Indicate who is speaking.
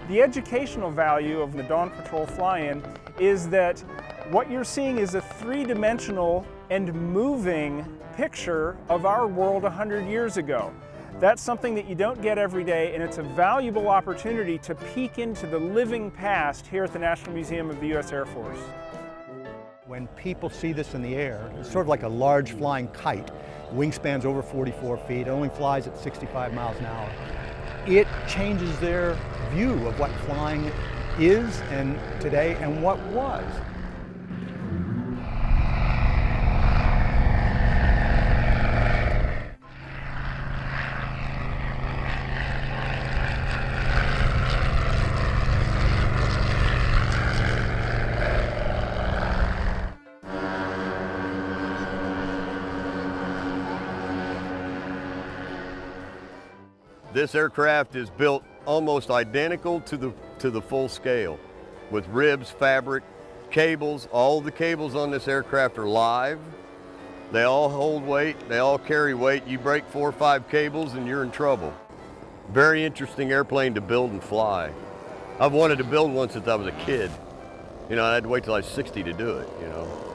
Speaker 1: The educational value of the Dawn Patrol fly-in is that what you're seeing is a three-dimensional and moving picture of our world 100 years ago. That's something that you don't get every day, and it's a valuable opportunity to peek into the living past here at the National Museum of the U.S. Air Force.
Speaker 2: When people see this in the air, it's sort of like a large flying kite. Wingspan's over 44 feet, it only flies at 65 miles an hour. It changes their view of what flying is and today and what was.
Speaker 3: This aircraft is built almost identical to the full scale, with ribs, fabric, cables. All the cables on this aircraft are live. They all hold weight, they all carry weight. You break 4 or 5 cables and you're in trouble. Very interesting airplane to build and fly. I've wanted to build one since I was a kid. You know, I had to wait till I was 60 to do it, you know.